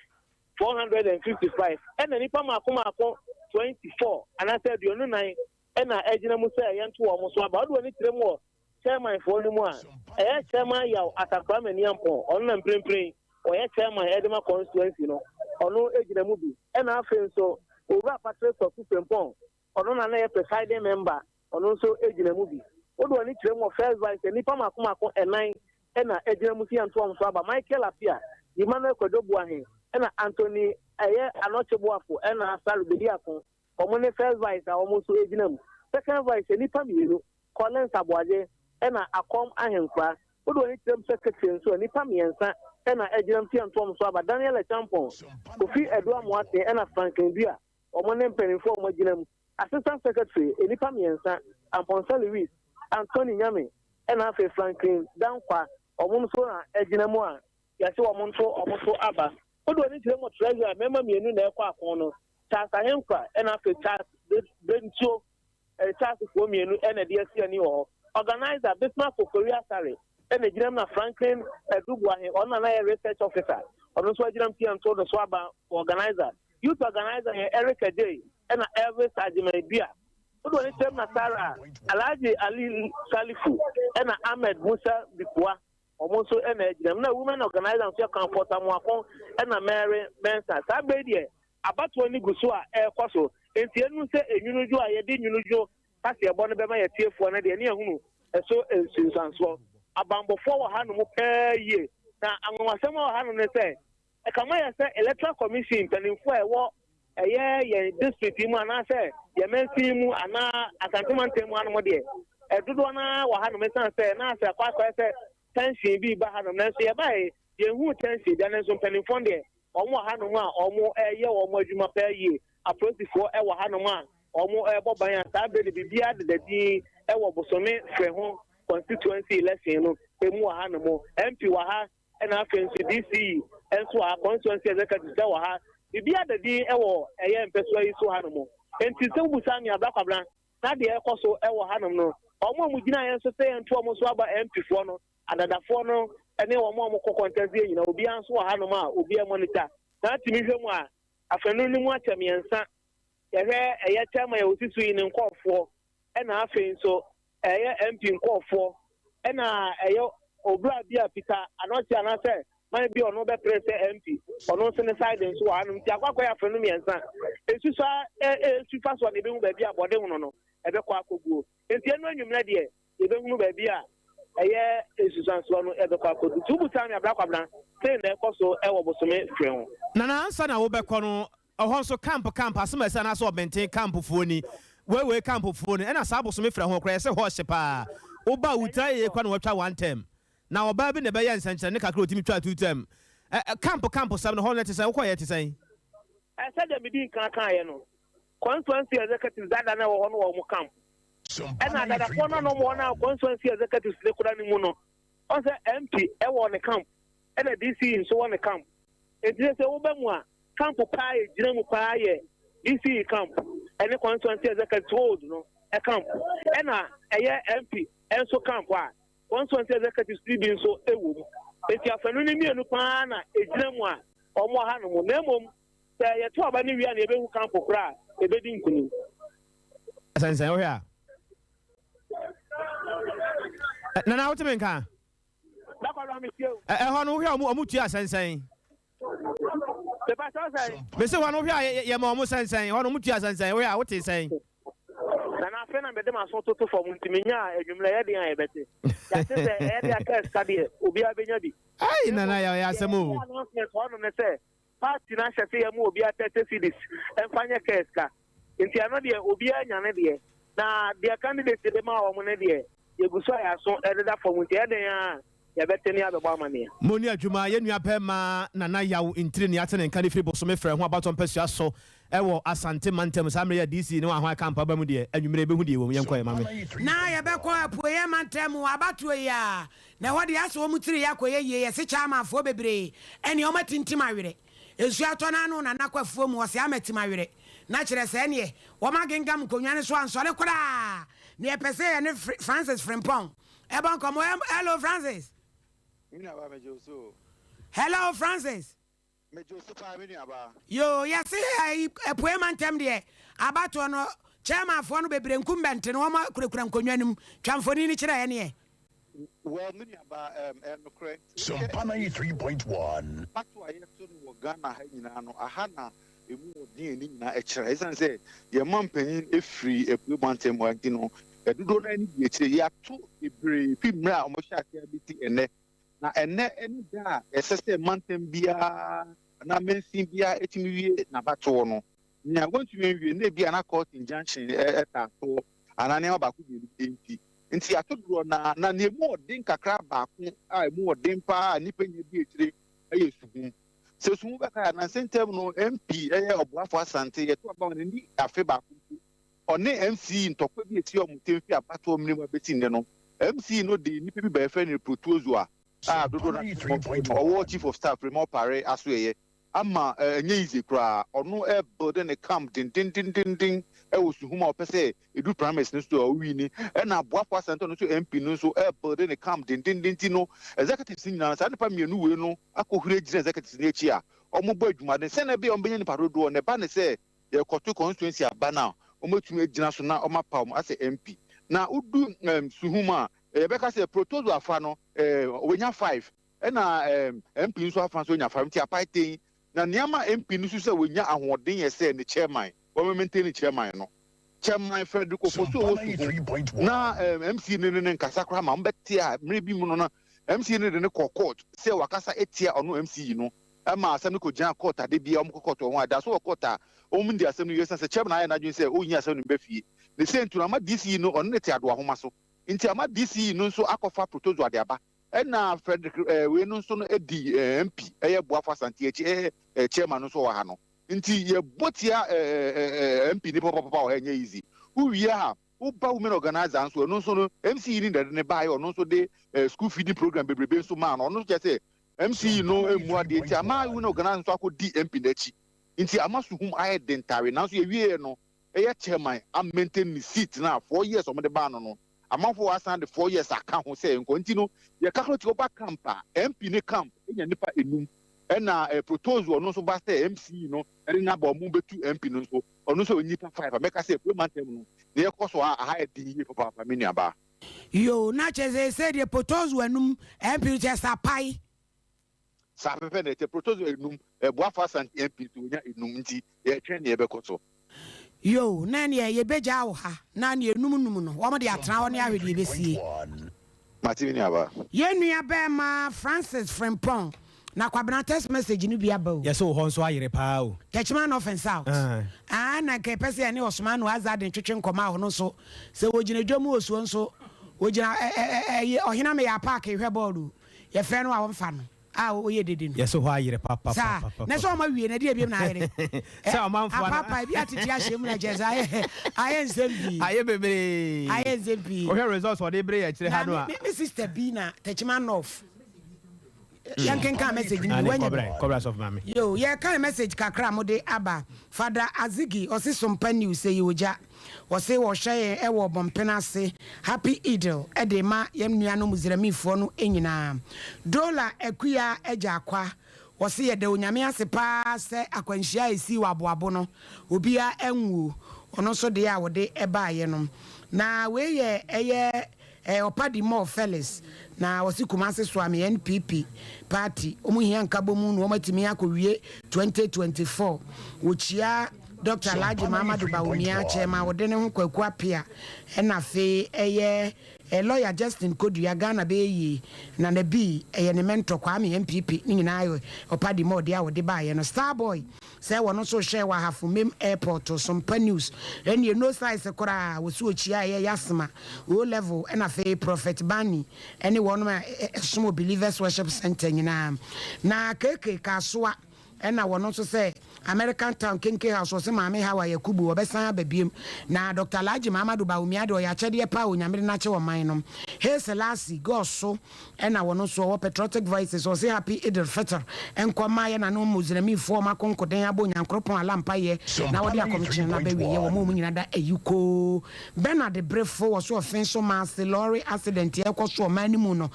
and nipa mako 24 and I said you no nine and na ejina mu say yanto omo so aba what do we kirem wo chairman for no mu a e chairman yaw atakwa mani ampo on na mprempren o ye chairman edema constituency no ono ejina mu bi e na afen so over patrick of Sompa ono na ye presiding member ono so ejina mu bi odo ani kirem wo first vice nipa mako enan e na ejina mu si anto am so aba Michael Apia Emmanuel Kodobu ahe e na Anthony eye anocheboafo e na Salu Bediakon omo ne first vice a omo so ejina mu second vice nipa mienu Collins Aboaje e na Akom Ahenkwa odo ani kirem secretary so nipa miensa e na ejina mu si anto am so aba Daniel Champon Kofi Edwa Moate e na Franklin Bia omo ne mpenifo omo ejina mu assistant secretary enipa miensa Amponsa Louis Anthony Nyame and afe Franklin Dankwa omo so na ejina mu a ya se omo so aba odo ni tire mo treasure mema mienu na ekwa akon no Charles Ahenkwa and afe Charles Bencho Charles ko mienu and de asia ni ho organizer Bismarck Korea Sare and ejina na Franklin Edubu ahe ona na research officer ono so ejina mpi anto do so aba organizer youth organizer Eric J and Elvis Ajimabia. Who do you na Sarah Alaji Ali Salifu and Ahmed Musa Bikwa? Almost energy. No women organizer and comfort and a Mary Benson. Sabedi about 20 Gusua Air Coso. And you say, you know, I didn't know. Pass your bonnet by my tear for another near whom. So, Susan Swell. About before 100 per year. Now, I'm going to say, a Kamaya say electoral commission pending for a war a year, district team, and I say, Yemen team, and now I can't come and tell one more day. A good one, or had a message say, and I say, I say, tension be behind them, and say, by you who tension, then some pending fund there, or more Hanuma, or more a year, or more Juma per year, approach before our Hanuma, or more a Bob and Saturday, the beard, the D, our Bosome, Frehon, constituency election, a more Hanamo, MP Waha. And I can see DC and so our constituency executive Zawaha. The other day, a year and persuade so animal. And to some Busania Blackablan, not the also our Hanum. Almost we didn't say and two almost about MP Fono, and the Fono, and they were more contest, you know, be answer Hanuma, will be a monitor. Not to me, afternoon, watch me and son. A year time I was in call for, and I think so, a year MP in call for, and Obra Bia Peter, and not Jana said, might be on no better MP, or no side and so on. Jaguar for me and son. It's just a fast one, they don't be about them, no, at the Quaco go. It's the end you ready, you don't move a beer. A year is Susan Swan at the Quaco. Two time a black man, saying that also ever was to Nana, son, I will back on also camp, as soon as I saw maintain camp for me. Where we camp for and I saw some from who cries a horse. Oba Utai, one term. Now, a baby never ends and Nika Crotimi try to them. Campo, 7 hundred is a quiet to say. I said that we didn't can't constituency executives that I know one more camp. And I got a corner no more now, constituency executives, they could only on the empty, on the camp, and a DC in so on the camp. It's just a Obama camp of pie, General Pie, DC camp, and the constituency executive told a camp, and a MP, and so camp. Once one says executive being so a woman, if you have an enemy and Pana, a Gemma, or more Hanum, Nemum, say a 12 and you who come for cry, a bedding to me. As I say, oh, yeah. Nana, what do you mean? I want to hear more Mutia and saying. Mr. One of your mamma saying, I want to Mutia and say, what is saying? And I feel I'm better myself to form Timina, and you lay the better. That is a area study, Ubia Benabi. I know I asked a move. Party Nasha say a move, be at 30 cities, and find a case car. In Tianadia, Ubia Yanadia. Now, their candidates to the Mao Monadia, you go so I saw added up from Mutiana. You better any other Bamania. Monia Juma, you have Pema, Nanaya in Trinidad and Califri, so my friend, what about on Persia? Ewo asante mantem samre DC no ahwa campa ba mu de anwumere be hu de wo yenkoy mame na ye be ko apoye mantem abato ya na ho de aso mu tiri yakoye ye se chama fo bebre ene o matintim awere esu ato na no na nakwafuo mu o se amatim awere na kire se ne wo magengam konwane so ansore kora ne epese ye ne Francis Frimpong e bon komo hello Francis mina ba mejo so hello Francis yo yes I poema ntem de abato no chairman fo no bebre nkumbent no ma kurekura nkonwanum twamfoni ni kire ne well mini aba correct Sompa 93.1 pato ayeto no Ghana ha nyina no aha na emu odin ni nyina e kire isan say ye mampanyin efri poema ntem wa di no edudo na ni bi kire ya to ebre pimra o mo sha tia biti ene na ene da esese mantem bia na mensin bia etimiwie na bato no nya want to wie na bia na court injunction eta to anane obako bi nti atodoro na ne mu odin kakra baako a mu odin pa nipa nya bi etire aye suhun se suhun ba ka na sentem no MP obuafo asante ye to aba ni afe baako one MC ntokwa bi eti omutemfi abato omnimu abeti ne no MC no de nipa bi ba efe ne proposal dodo na owo chief of staff Remo Pare aso ye ama enye ize kra ono building a camp din ɛwɔ suhuma ɔpɛ sɛ edu primaries no so a ɔwi ni ɛna aboafo asante no so MP no so ɛbɛde ne camp dendendenti no executives nyinaa saa nipa mmienu wei no akɔhuri gyina executives n'akyi a ɔmo bɔ adwumaden sɛnɛ bi a ɔmo bɛnya nipa dodoɔ ne ba ne sɛ yɛkɔto constituency aba na ɔmo atumi agyina so na ɔmo apa ɔmo asɛ MP na udu suhuma yɛbɛka sɛ proposal afa no wɔnya 5 ɛna MP nso afa nso nya 5 nti apaiten na nneɛma MP no so sɛ wɔnya ahoɔden yɛ sɛ ne chairman wɔn maintain ne chairman no chairman Frederick Ofosu Owosu na MC ne nkasa kora ma mbɛte a mmere bi mu no na MC ne de ne kɔ court sɛ wakasa etia ɔno MC no ɛma asɛm no kɔ gyina court ade bia ɔmo kɔ court wɔn ada so wɔ court a ɔmo ndi asɛm no yɛ sɛ chairman ayɛ n'adwene sɛ ɔnyi asɛm no mbɛfie ne sɛ ntu ama DC no ɔno ne te ado ahoma so nti ama DC no nso akɔfa proposal ade aba ɛna Frederick wei no nso no edi MP ɛyɛ Boafo Asante akyi chairman no nso wɔ ha no nti ye botia MP ni papa wɔ ha nyɛ easy uwie a uba women organizer nso no nso no MC ni de ne bae ɔno nso de school feeding program bebrebe nso ma no ɔno kyɛ sɛ MC no emu ade ti ama women organizer nso akɔdi MP n'akyi nti ama suhum ayɛ dentare nanso ye wie no ɛyɛ chairman a maintain the seat na 4 years ɔmo de ba no amanfo asan de 4 years aka ho sɛ nko nti no ye kakro ti oba camp a MP ne camp enya nipa enum ɛna proposal ɔno nso ba sɛ MC no ɛde na ba ɔmo betu MP no nso ɔno nso onipa 5 mɛka sɛ promantem no ne yɛkɔ so a aha ɛdi yie papa family aba yo na kyerɛ sɛ de proposal enum MP kyɛ sa pai sa pepe ne te proposal enum Boafo Asante MP to nya enum nti yɛtwɛn ne yɛbɛkɔ so yo na ne yɛbɛgya wo ha na ne enum no wɔn de atena hɔ ne ahwede besie Martin aba yɛnua bɛma Francis Frimpong na kwabena text message ni bia ba o yes o ho nso ayere pa o catchman no offense out na ke pese ne osman no azade twetwe nkoma ho no so se wogina dwamu osuo nso wogina ohina me ya park hwe ball ye fɛ no a wonfa no oye dede no yes o ho ayere pa na so ma wie na de biem na ayere se o man fo na papa bi atiti ahye mu na jeza aye nzembi aye bebre aye nzembi o hear results for the bre ya kire ha no a me sister bi na catchman off yanken ka message ni wenye cobras of mami yo ye kan message kakra mo de aba Father Azigi osi Sompa news say yoja wose wo hye e wo bompena se happy idol e de ma yem nuano muzramifo no enyina dola akuya eja akwa wose ye de onyame ase pa se akwanhia esi waboabo no obia enwu ono so de a wode e baaye no na we ye eye opadi more fellas na wasi kumase swami NPP party omuhia nkabomu no matimi akowie 2024 wochia Dr. Alhaji Muhammadu Bawumia chema wode ne ho kwaku apia na fe eye lawyer Justin Kodua Ghana be yi na na bi eye ne mentor Kwame NPP ni nyina ayo opadi mo de a wode ba ye no Starboy say wono so share wa hafu mem airport to Sompa news eni no size kora wosu ochia ye yasma o level na fe Prophet Bani eni wono ma Sumo Believers Worship Center nyina na keke kasoa ena wono so say American Town Kinke House was Mame Hawa Yakubu obesan babiem na Dr. Alhaji Muhammadu Bawumia do ya chede pa onyamere na che wo man no he Selassie go so ena wono so wo patriotic voices so say happy Eid al-Fitr enkoma ye na no muslimi fo makonkoden abo nyankropon alampa ye na wo dia commission na be wiye wo mu nyina da ayuko Bernard Brefo wo so offenso mass lorry accident ye ko so man mu no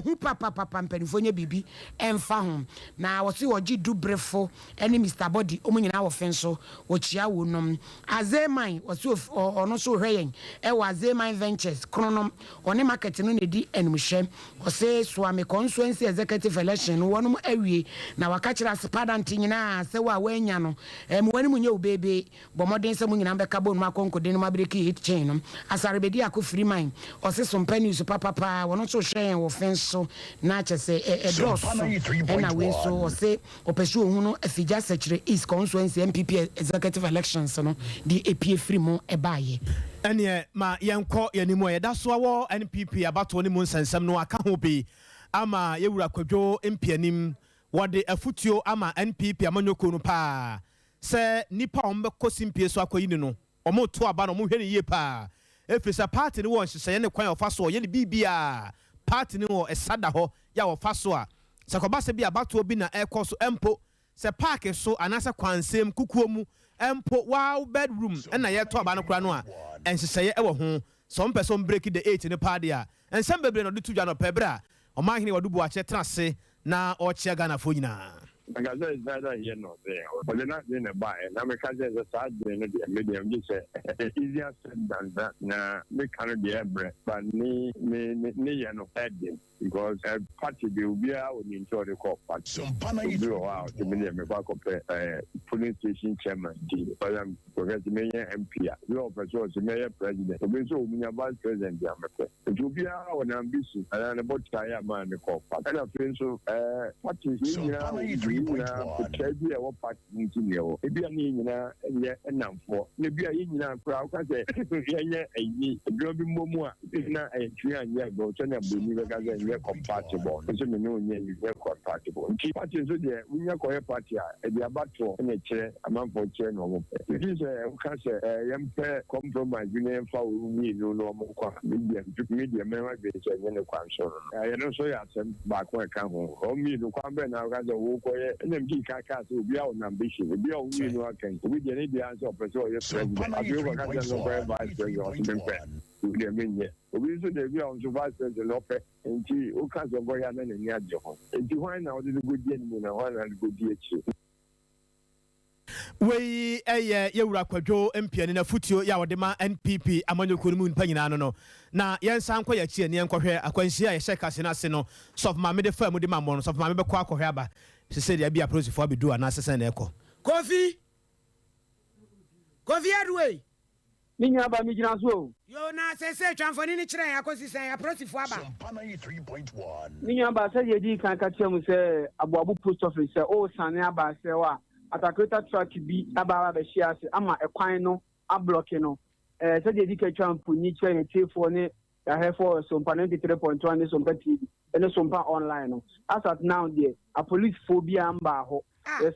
hu papa mpanifo nya bibi emfa ho na wo si wo gi du Brefo ene Mr. Body omunyina wo fenso wo chia wo nom Azeman wo so ono so hweyen e wo Azeman Ventures kronom one market no ne di enumhwe wo se Swami constituency executive election wonom awie na waka kira spadant nyina se wa wanya no mu wani munye obebe bomoden se munyina beka bonu akonkode no mabreki hit chain no asarebedi akofiri man wo se Sompa news papa wono so hweyen wo fenso na chese dos na we so wo se opesu ohun no afija secretary is constituency MPP executive elections no di epie free mo ebaye ene ma yenko yanimo yeda so awo NPP abato ne mu nsensem no aka ho bi ama yewura kwadwo mpianim wode afutuo ama NPP amanyoko no pa se nipa ombeko simpie so akoyi no omo to aba no mo hwe ne yie pa efisa party ne won hyehyɛ ne kwan ofa so ye ne bibia party ne wo esada ho ya ofa so a sakoba se bi abato bi na ekoso empo se park so anasa kwansem kukuomu empo wow bedroom na ye to aba no kra no a enseseye e wo ho some person break the 8 ne party a ensem bebre no de tudwa no pebra o ma hene wadubu a che trase na o che Ghana fo nyina. Because is better here no there. But they're not in a buy. Now because there's a side in the medium, just say easier said than that. Now we cannot be able, but me no heading because a party will be out into the court party. Sompa blow out the medium back of police station chairman. But I'm because the mayor MP, the officer, the mayor president, the so many vice president. It will be our ambition and about Chaya man the court party. And I feel so party here. Ebi a wo party ntinyo ebi ani nyina enye enamfo ebi a nyina kra wo ka say yenye ayi ebi obi momu a na entwi anya go so na boni be ka say enye compatible so me no nye enye compatible nti party so de unya koye party a ebi abato na kire amanfo kire no mo pe it is wo ka say yempe compromise ni emfa wo ni no no mo kwa media me ma be say enye ne kwanso ya no so ya sem ba ko ka ho o mi no kwa be na wo ka say wo koye NMG kaka so be our ambition be our we no can we dey need the answer of person or president abi o ka say no vice president or something we dey mean here we so dey be on vice president no pe nti o ka so boy na ni ade ho nti why na o dey go die ni na why na go die echi we yewura kwadwo mpiani na futio ya wodema NPP amanyoko mu npa nyina no na yensan kwa ya chie ne enkohwe akwanhia ya sheka se na se no sof ma me de fa mu de ma mo no sof ma me be kwa akohwe aba se se dia bia prosifo abedu ana se na eko Kofi Adway Ninya aba mi gina so yo na se twanfoni ni kire ya kosi sen ya prosifo aba Sompa 93.1 Ninya aba se ye di kan ka tiem se abuabu post office se o sane aba se wa atakweta truck bi aba ba hia se ama ekwan no ablock no se ye di ka twampu ni kire ne tefo ne ya hefo Sompa 93.1 ne Sompa TV ene Sompa online no as at now there a police phobia amba ho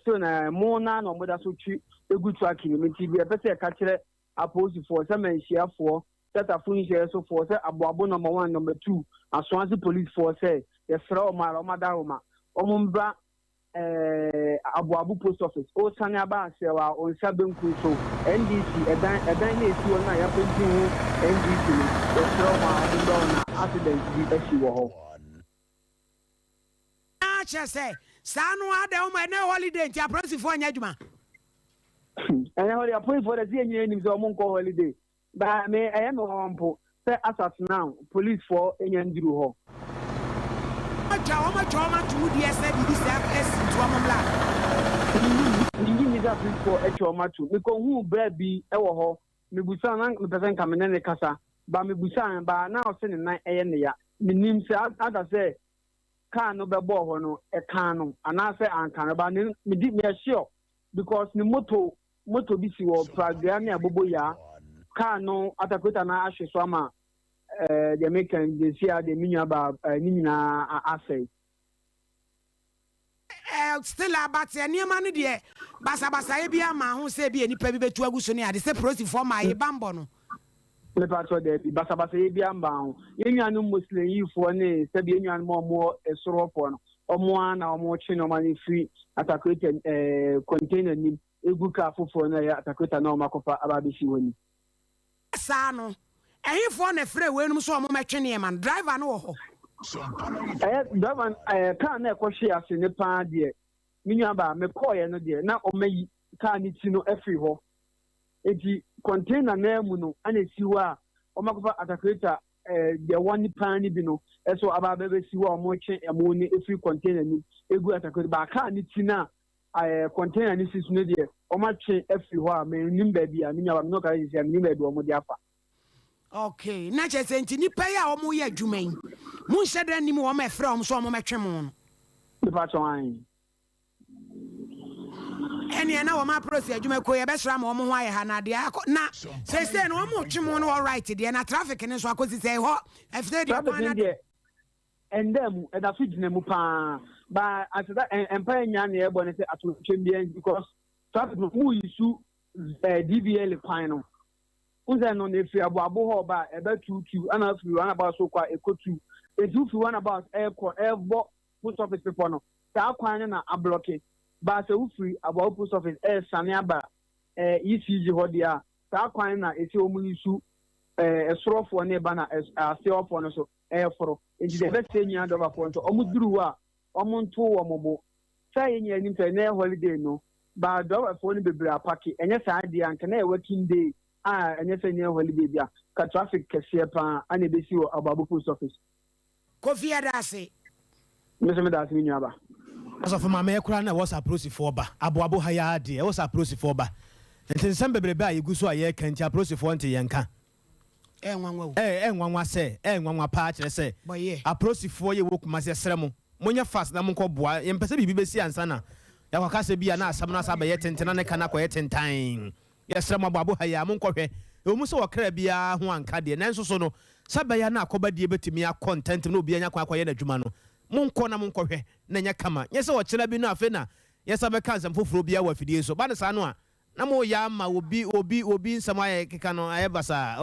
still na mo na no mo da so twi egu truck ni meti bi e pese ka kire opposed for some menhia for that a phone share so for say aboabo number 1 number 2 aswansi police for say the fra o ma da o ma omumbra aboabo post office o sane aba se wa on sabenku so NDC edan na esi wona ya penti ho NDC the fra o ma omumbra na accident bi esi wo ho acha say sanu ada o ma na holiday nti aprosifo anya adwuma and I only appoint for the DNA in the Monko holiday. But me, I am on po. Say as now, police for any Andrew Ho. Trauma to the SS to Amamla. You need a police for a trauma to. Because who baby, ever ho, me busan, me present coming in the casa, but me busan, but now sending 9 a.m. ya. Me name say, as say, can no be no, a canon, and I say, and can about me did me sure. Because the moto bisi wo program ya bobo ya car no atakweta na ahwe so ama the American they see the menu about nyina asay still about niema no de basa e bia ma ho se bia nipa bi betu aguso ne ade se prosifo ma e bambo no le patro de basa e bia mba ho yenuanu muslim yifo ne se bia yenuanu mo esorofo no omo na omo chi no mani free atakweta container ni eguka afofo na ya atakweta na omakofa ababishi woni sa no ehifo na free we num so omo metwene man driver no wo ho driver car na ekohwe ase ne pa de minyu aba me call ye no de na omayi car ni ti no afri ho enti container na mu no ana si ho a omakofa atakweta the one pan ni bi no eso aba bebe si ho omo twe emo ni afri container ni egu atakweta ba car ni ti na container ni sisu ne de o ma twe afi ho a me nim ba bia me nya ba no ka yi sia me nim ba bi o mo de afa okay na che senti ni pa ya o mo ye adwuman mu nhede nim o ma efra o mo so o mo metwe mo no ni pa so an eni na o ma prosi adwuma ko ye be sra ma o mo ho aye ha na de na se no o mo twe mo no all right de na traffic ni so akosi se ho after the one and them and that fit mu pa but after that empire nya na ebo ne say atotwem bi because traffic mu yisu DVL final unza no ne fi abo ho ba ebe 22 ana fi one about so kwa ekotu etu fi one about airport airbo post office people no ta kwan na ablock ba se ufiri abo post office sane aba ECG hɔ dia saa kwan na esi omu nisu esorofo ne ba na aseofo no so foro enti de bese nya do ba ponto omu duru a omu nto wo mobo sai nya ni pe na holiday no ba do ba fo ni bebre apaki enye saa dia anka na working day enye sai nya holiday bia ka traffic kese pa ana besi wo abo post office Kofi Adase me da se nya ba aso for mama ekura na was approach for ba abo ha ya de was approach for ba enti nsem bebrebe a yegu so a ye kanti approach for nti yenka nwanwa se nwanwa pa kire se approach for ye wokuma se sremo monya fast na monko boa ye mpese bibi besi ansa na ya kwaka se bia na asam na sa ba ye tentena ne kana koye tentan ye sremo abo ha ya monko hwe omu se wokra bia ho anka de nanso so no saba ya na akoba de betimi a content no bia nya kwa koye na adwuma no monko na monko hwe na nya kama ye se wo kira bi no afe na ye sabe kansam foforo bia wa fidie so ba ne sa no a na mo ya ma obi nsam aye keka no aye basa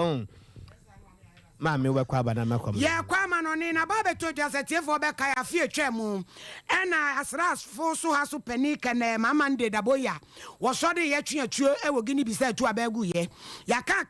Mami we kwa bana makom. Yeah, kwa manoni na babe to just for be kaya fie twemu. Ena asras fo so ha so panic na mama nde daboya. Wo so de ye twa e wo gini bi se tu abagu ye. Ya ka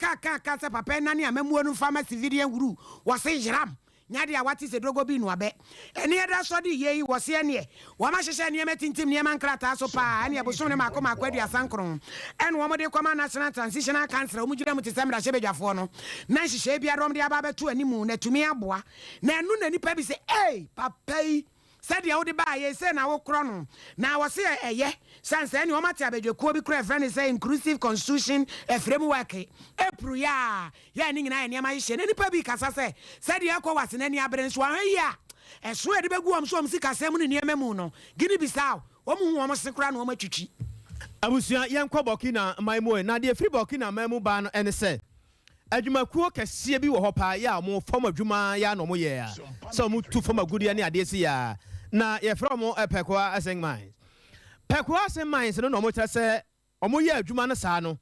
se papa na ne amamu no pharmacy video nguru. Wo se jiram. Nyade a wati se drogo bi no abe. Ene eda so de ye wo se ene. Wo ma hyehye ne metintim ne mankrata so pa. Ene eboso ne makoma akwadi asankron. Ene wo mo de kwama national transitional council wo mu jira mu tisemra hyebedwafo no. Na hyehye bia rom de aba beto animu na tumi aboa. Na enu na nipa bi se papa yi said the old ba ye say na wo kro no na wo se eye sanse ene wo mate abedwekuo bi kro friend say inclusive constitution framework epru ya ni nyina ene ma hye ne nipa bi kasa say said ye ko wase na ni abere so ahwe ya eso e de begu om so om sika sem ne niam mu no gini bisaw wo mu hu om se kra na wo matwitwi abusua yen kwa Burkina maimo na de free Burkina maimo ba no ene say adwumakuo kese bi wo hopa ya mo fam adwuma ya no mo ye a so mo tu fam agudi ne ade si ya na ye from pekwa aseng mines no mo tese omo ye adwuma no saa no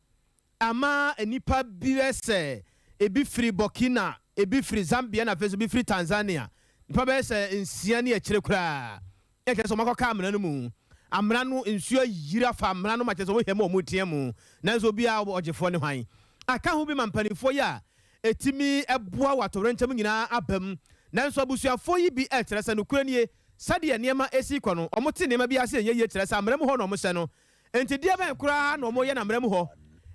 ama enipa bi ese ebi free Burkina ebi free Zambia na feso ebi free Tanzania nipa be ese nsia ne akire kura ye kese makoka amra no mu amra no nsuo yira fa amra no ma kese wo hema omo tie mu nanso bia ogefo ne hwan aka ho bi mampanifo ya etimi eboa watorentem nyina abam nanso abusuafo yi bi ekyerese no kuranie sade niema esi kono omote niema bi ase enye kyerese amrem ho no omse no enti dia ben kura na omo ye na amrem ho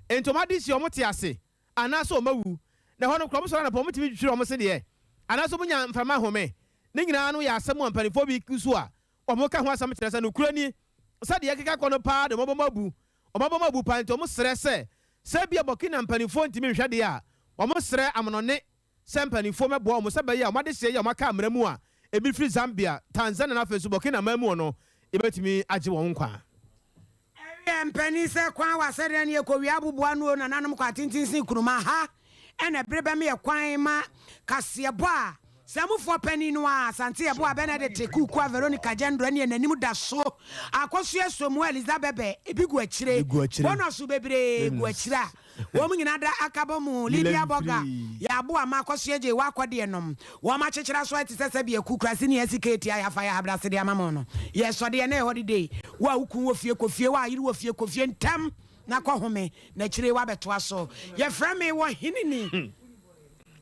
enti omade si omote ase anaso omawu na ho no kro omso na pomotimi twiri omse de anaso munya mfama home ne nyina no ya asem mampanifo bi kusu a omo ka ho asem kyerese no kuranie sade ye keka kono pa de omobomabu pa enti omo srese sebia Burkina mpanifo ntimi hwede a omo sre amnone sempanifo mebo omo sebe ya omade sie ya omaka amramu a ebi free Zambia Tanzania na fesu Burkina mamu no ebetimi age won nkwa mpani se kwan wasere ne ekowia bubua no na nanom kwa tintinsin kuruma ha ene brebe me kwan ma kasebo a Samufo penny no asante ebo Benedict Kuku Veronica Gendro ne nanim da so akoso esomu Elizabeth ebigu akire bonus bebre gu akira wo mu nyina da akabomu Lydia Boga ya abo ama akoso eje wa akode enom wo ma chechira so ati sese bia kukrasi ne esiketi ya fa ya abrase de amamo no yeso de ne holiday wa ukun wo fie kofie wa yiri wo fie kofie ntam na kohome na chire wa beto aso ye frame wo hinini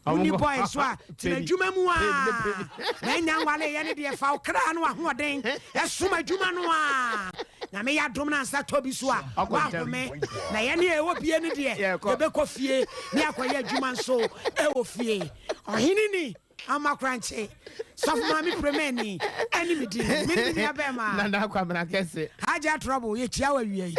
Uni boy so tina djuma mu a na nyanwale ye ne de fa okra no ahoden esuma djuma no a na me ya dom na nsa tobi so a wa home na ye ne e wo bie ne de ye be kofie ne akoye djuma nso e wo fie ohinini ama kranche sofuma mi premeni eni mi di mi ya be ma na kwa mra kese haja trouble ye chia wa wie